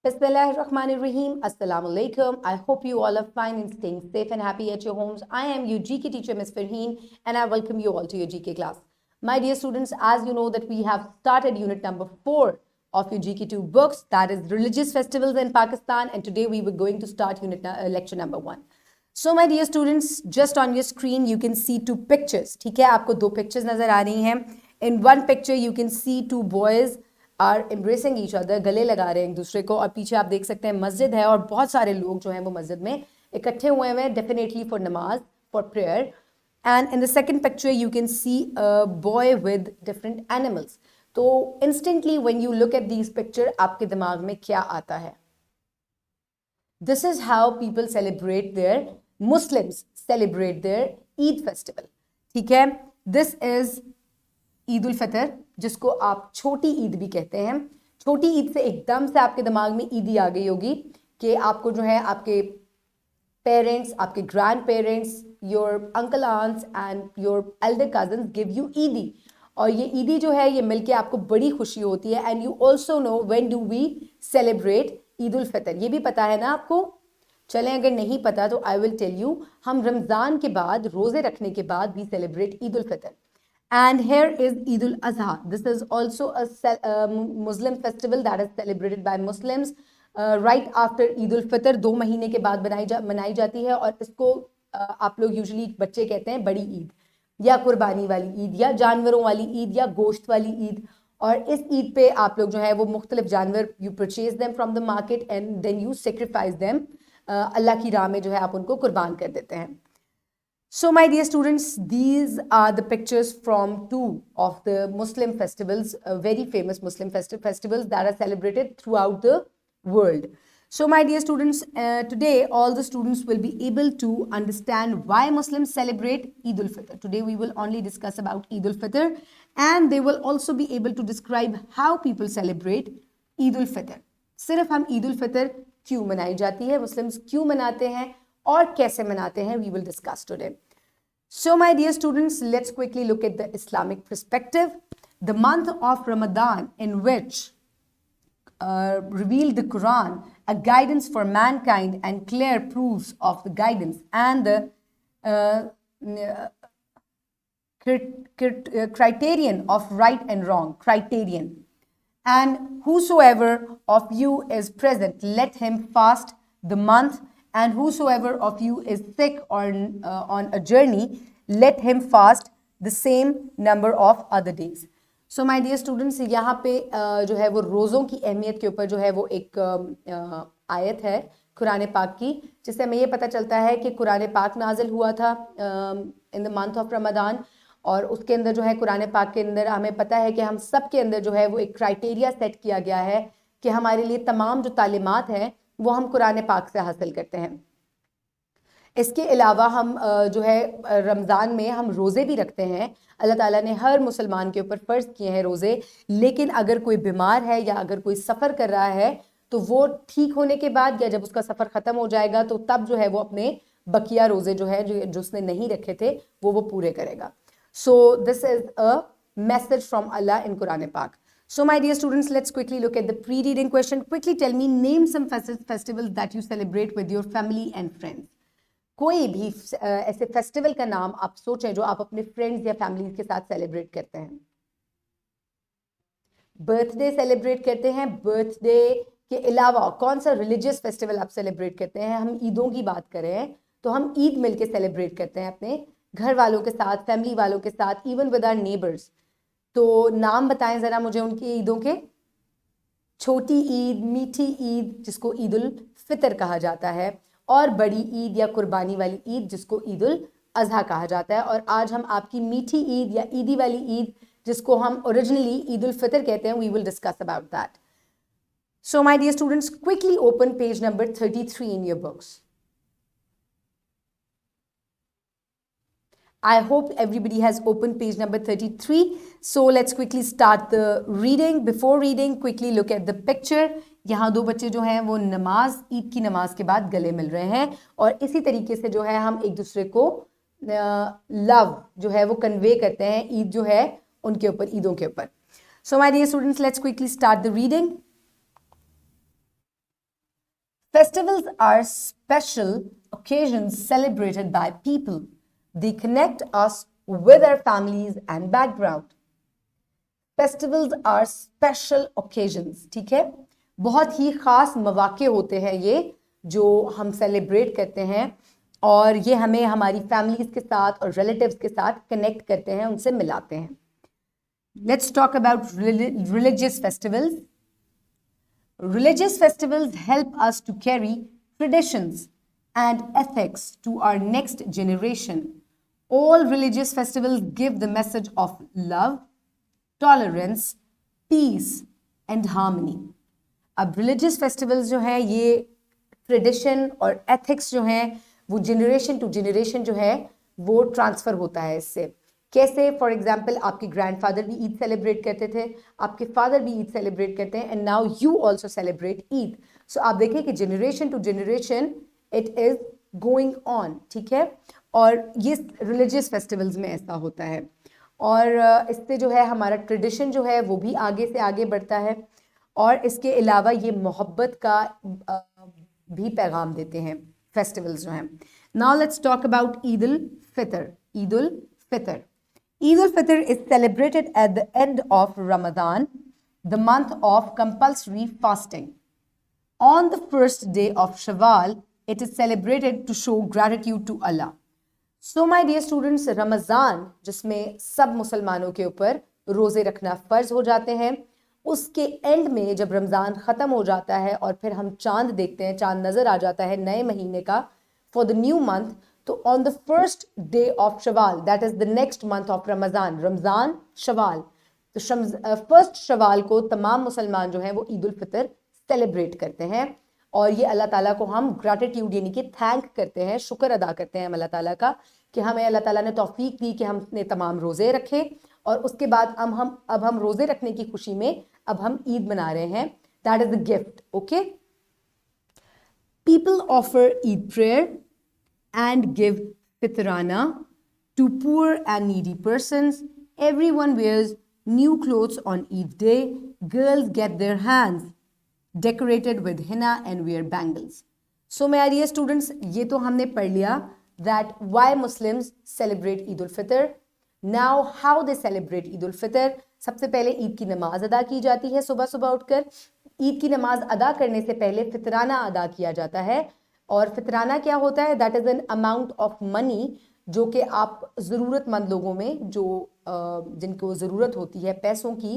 Bismillahirrahmanirrahim. Assalamu alaikum. I hope you all are fine and staying safe and happy at your homes. I am your GK teacher, Ms. Farheen, and I welcome you all to your GK class. My dear students, as you know that we have started unit number 4 of your GK2 books, that is Religious Festivals in Pakistan, and today we were going to start lecture number 1. So my dear students, just on your screen you can see 2 pictures. ठीक है, आपको 2 pictures नजर आ रही हैं. In one picture you can see 2 boys are embracing each other, गले लगा रहे हैं एक दूसरे को, और पीछे आप देख सकते हैं मस्जिद है और बहुत सारे लोग जो हैं वो मस्जिद में इकट्ठे हुए हैं, definitely for namaz, for prayer. And in the second picture you can see a boy with different animals. तो instantly when you look at these picture आपके दिमाग में क्या आता है? This is how people celebrate their, Muslims celebrate their Eid festival. ठीक है, this is Eid ul Fitr, जिसको आप छोटी ईद भी कहते हैं. छोटी ईद से एकदम से आपके दिमाग में ईदी आ गई होगी कि आपको जो है आपके पेरेंट्स, आपके grand parents, your uncle aunts and your elder cousins give you Eidi, और ये ईदी जो है ये मिलके आपको बड़ी खुशी होती है. And you also know when do we celebrate Eid ul Fitr. ये भी पता है ना आपको? चलें, अगर नहीं पता तो आई विल टेल यू. हम रमज़ान के बाद, रोज़े रखने के बाद we celebrate Eid ul Fitr. And here is Eid-ul-Adha. This is also a Muslim festival that is celebrated by Muslims right after Eid-ul-Fitr. 2 महीने के बाद मनाई जाती है, और इसको आप लोग यूजुअली बच्चे कहते हैं बड़ी ईद, या कुर्बानी वाली ईद, या जानवरों वाली ईद, या गोश्त वाली ईद. और इस ईद पे आप लोग जो है वो मुख्तलिफ जानवर, you purchase them from the market and then you sacrifice them. Allah की राह में जो है आप उनको कुर्बान कर देते हैं. So my dear students, these are the pictures from 2 of the Muslim festivals, very famous Muslim festivals that are celebrated throughout the world. So my dear students, today all the students will be able to understand why Muslims celebrate Eid-ul-Fitr. Today we will only discuss about Eid-ul-Fitr, and they will also be able to describe how people celebrate Eid-ul-Fitr. सिर्फ हम Eid-ul-Fitr क्यों मनाई जाती है, Muslims क्यों मनाते हैं और कैसे मनाते हैं, we will discuss today. So my dear students, let's quickly look at the Islamic perspective. The month of Ramadan, in which revealed the Quran, a guidance for mankind and clear proofs of the guidance and the criterion of right and wrong, criterion. And whosoever of you is present, let him fast the month. And whosoever of you is sick or on a journey, let him fast the same number of other days. So my dear students, यहाँ पे जो है वो रोज़ों की अहमियत के ऊपर जो है वो एक आयत है कुरान पाक की, जिससे हमें ये पता चलता है कि कुरान पाक नाजिल हुआ था in the month of Ramzan, और उसके अंदर जो है कुरान पाक के अंदर हमें पता है कि हम सब के अंदर जो है वो एक क्राइटेरिया सेट किया गया है कि हमारे लिए तमाम जो तालीमात हैं वो हम कुरान पाक से हासिल करते हैं. इसके अलावा हम जो है रमज़ान में हम रोज़े भी रखते हैं. अल्लाह ताला ने हर मुसलमान के ऊपर फ़र्ज़ किए हैं रोज़े, लेकिन अगर कोई बीमार है या अगर कोई सफ़र कर रहा है तो वो ठीक होने के बाद या जब उसका सफ़र ख़त्म हो जाएगा तो तब जो है वो अपने बकिया रोज़े जो है जो उसने नहीं रखे थे वो पूरे करेगा. So this is a message from Allah in Quran Pak. So my dear students, let's quickly look at the pre-reading question. Quickly tell me, name some festivals that you celebrate with your family and friends. कोई भी ऐसे festival का नाम आप सोचें जो आप अपने फ्रेंड्स या फैमिली के साथ सेलिब्रेट करते हैं. बर्थडे सेलिब्रेट करते हैं. बर्थडे के अलावा कौन सा रिलीजियस फेस्टिवल आप सेलिब्रेट करते हैं? हम ईदों की बात करें तो हम ईद मिलके सेलिब्रेट करते हैं अपने घर वालों के साथ, फैमिली वालों के साथ, इवन विद आवर नेबर्स. तो नाम बताएं ज़रा मुझे उनकी ईदों के. छोटी ईद, मीठी ईद जिसको ईद उल फितर कहा जाता है, और बड़ी ईद या कुर्बानी वाली ईद जिसको ईद उल अज़हा कहा जाता है. और आज हम आपकी मीठी ईद या ईदी वाली ईद जिसको हम ओरिजिनली ईद उल फितर कहते हैं, we will discuss about that. So my dear students, quickly open page number 33 in your books. I hope everybody has opened page number 33. So let's quickly start the reading. Before reading, quickly look at the picture. यहाँ 2 बच्चे जो हैं वो नमाज, ईद की नमाज के बाद गले मिल रहे हैं, और इसी तरीके से जो है हम एक दूसरे को लव जो है वो कन्वे करते हैं ईद जो है उनके ऊपर, ईदों के ऊपर. So my dear students, let's quickly start the reading. Festivals are special occasions celebrated by people. They connect us with our families and background. Festivals are special occasions, ठीक है, बहुत ही खास मौके होते हैं ये जो हम सेलिब्रेट करते हैं और ये हमें हमारी फैमिलीज के साथ और रिलेटिव्स के साथ कनेक्ट करते हैं, उनसे मिलाते हैं. Let's talk about religious festivals. Religious festivals help us to carry traditions and ethics to our next generation. All religious festivals give the message of love, tolerance, peace and harmony. अब religious festivals जो है ये tradition और ethics जो है वो generation to generation जो है वो transfer होता है इससे. कैसे? फॉर एग्जाम्पल आपके ग्रैंडफादर भी ईद सेलिब्रेट करते थे, आपके फादर भी ईद सेलिब्रेट करते हैं, and now you also celebrate Eid. So आप देखें कि generation to generation it is going on, ठीक है. और ये रिलीजियस फेस्टिवल्स में ऐसा होता है और इससे जो है हमारा ट्रेडिशन जो है वो भी आगे से आगे बढ़ता है और इसके अलावा ये मोहब्बत का भी पैगाम देते हैं फेस्टिवल्स जो हैं. Now let's talk about Eid ul Fitr. Eid ul Fitr. Eid-ul-Fitr is celebrated at the end of Ramadan, the month of compulsory fasting. On the first day of Shawwal, it is celebrated to show gratitude to Allah. So my dear students, Ramadan जिसमें सब मुसलमानों के ऊपर रोज़े रखना फ़र्ज हो जाते हैं, उसके एंड में जब रमज़ान ख़त्म हो जाता है और फिर हम चांद देखते हैं, चांद नज़र आ जाता है नए महीने का for the new month, तो on the first day of Shawwal, that is the next month of Ramadan, Ramzan Shawwal, तो फर्स्ट शवाल को तमाम मुसलमान जो हैं वो ईद उल फितर सेलिब्रेट करते हैं और ये अल्लाह ताला को हम ग्रैटिट्यूड यानी कि थैंक करते हैं, शुक्र अदा करते हैं हम अल्लाह ताला का कि हमें अल्लाह ताला ने तौफीक दी कि हमने तमाम रोज़े रखे और उसके बाद अब हम रोज़े रखने की खुशी में अब हम ईद मना रहे हैं. That is the gift. Okay. People offer Eid prayer and give fitrana to poor and needy persons. Everyone wears new clothes on Eid day. Girls get their hands decorated with henna and wear bangles. So my dear students, ये तो हमने पढ़ लिया that why Muslims celebrate Eid ul-Fitr. Now how they celebrate Eid ul-Fitr. सबसे पहले ईद की नमाज अदा की जाती है सुबह सुबह उठकर. ईद की नमाज अदा करने से पहले फितराना अदा किया जाता है और फितराना क्या होता है? That is an amount of money जो कि आप ज़रूरतमंद लोगों में जो जिनको ज़रूरत होती है पैसों की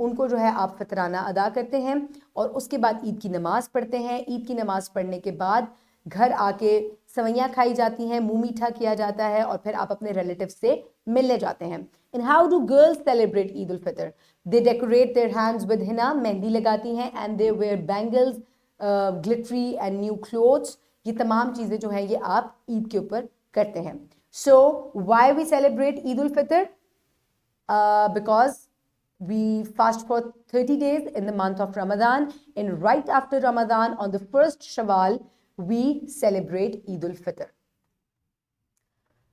उनको जो है आप फितराना अदा करते हैं और उसके बाद ईद की नमाज़ पढ़ते हैं. ईद की नमाज़ पढ़ने के बाद घर आके सवैयाँ खाई जाती हैं, मुँह मीठा किया जाता है और फिर आप अपने रिलेटिव से मिलने जाते हैं. And how do girls celebrate Eid ul Fitr? They decorate their hands with henna, mehndi लगाती हैं, and they wear bangles, glittery and new clothes. ये तमाम चीज़ें जो हैं ये आप ईद के ऊपर करते हैं. So why we celebrate Eid ul Fitr? Because we fast for 30 days in the month of Ramadan, and right after Ramadan on the first Shawwal we celebrate Eid ul-Fitr.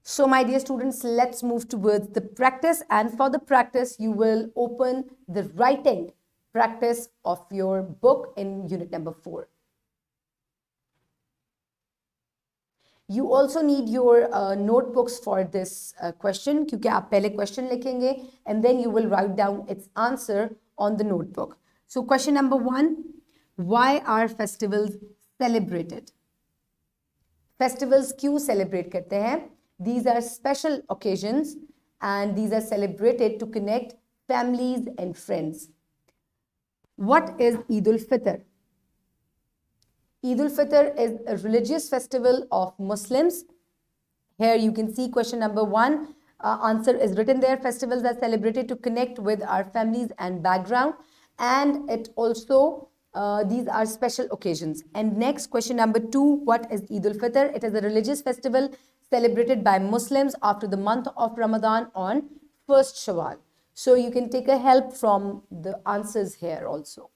So my dear students, let's move towards the practice, and for the practice you will open the writing practice of your book in unit number 4. You also need your notebooks for this question क्योंकि आप पहले question लिखेंगे and then you will write down its answer on the notebook. So question number 1, why are festivals celebrated? Festivals क्यों celebrate करते हैं? These are special occasions and these are celebrated to connect families and friends. What is Eid ul-Fitr? Eid ul-Fitr is a religious festival of Muslims. Here you can see question number 1. Answer is written there. Festivals are celebrated to connect with our families and background. And it also, these are special occasions. And next question number 2. What is Eid ul-Fitr? It is a religious festival celebrated by Muslims after the month of Ramadan on 1st Shawwal. So you can take a help from the answers here also.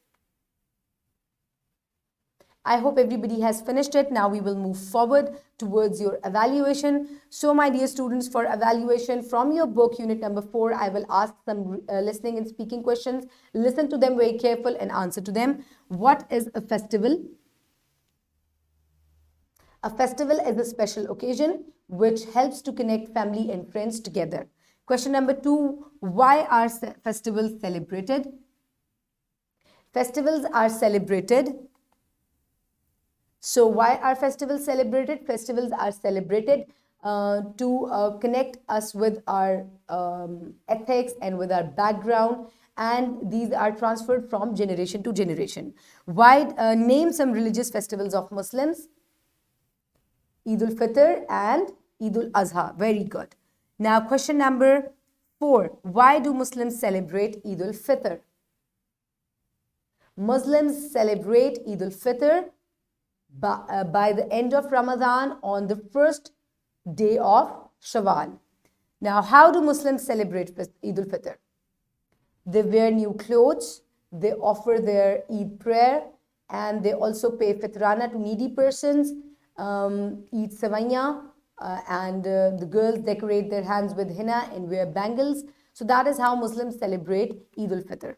I hope everybody has finished it. Now we will move forward towards your evaluation. So my dear students, for evaluation from your book, unit number 4, I will ask some listening and speaking questions. Listen to them very careful and answer to them. What is a festival? A festival is a special occasion which helps to connect family and friends together. Question number 2, why are festivals celebrated? Festivals are celebrated. So why are festivals celebrated? Festivals are celebrated to connect us with our ethics and with our background, and these are transferred from generation to generation. Why? Name some religious festivals of Muslims. Eid-ul-Fitr and Eid-ul-Azha. Very good. Now question number 4. Why do Muslims celebrate Eid-ul-Fitr? Muslims celebrate Eid-ul-Fitr by the end of Ramadan on the first day of Shawwal. Now, how do Muslims celebrate Eid-ul-Fitr? They wear new clothes, they offer their Eid prayer, and they also pay fitrana to needy persons, eat savanya, and the girls decorate their hands with henna and wear bangles. So that is how Muslims celebrate Eid-ul-Fitr.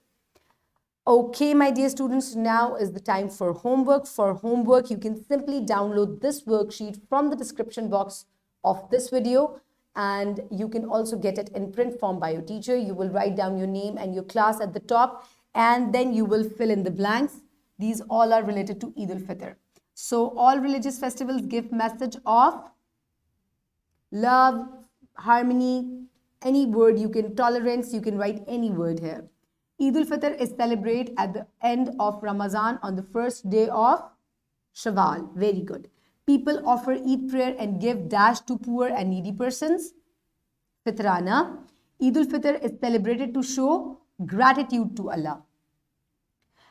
Okay, my dear students, now is the time for homework. For homework, you can simply download this worksheet from the description box of this video, and you can also get it in print form by your teacher. You will write down your name and your class at the top, and then you will fill in the blanks. These all are related to Eid-ul-Fitr. So all religious festivals give message of love, harmony, any word you can, tolerance, you can write any word here. Eid-ul-Fitr is celebrated at the end of Ramadan on the first day of Shawwal. Very good. People offer Eid prayer and give dash to poor and needy persons. Fitrana. Eid-ul-Fitr is celebrated to show gratitude to Allah.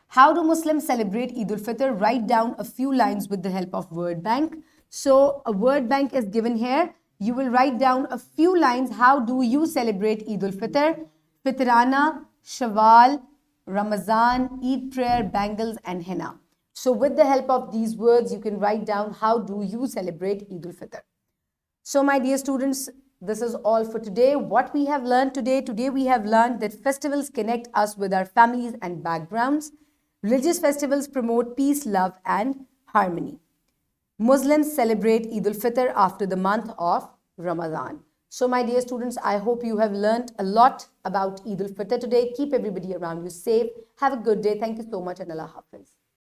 How do Muslims celebrate Eid-ul-Fitr? Write down a few lines with the help of word bank. So a word bank is given here. You will write down a few lines. How do you celebrate Eid-ul-Fitr? Fitrana, Shawwal, Ramazan, Eid prayer, bangles, and henna. So with the help of these words, you can write down how do you celebrate Eid-ul-Fitr. So my dear students, this is all for today. What we have learned today? Today we have learned that festivals connect us with our families and backgrounds. Religious festivals promote peace, love, and harmony. Muslims celebrate Eid-ul-Fitr after the month of Ramadan. So my dear students, I hope you have learned a lot about Eid-ul-Fitr today. Keep everybody around you safe. Have a good day. Thank you so much, and Allah Hafiz.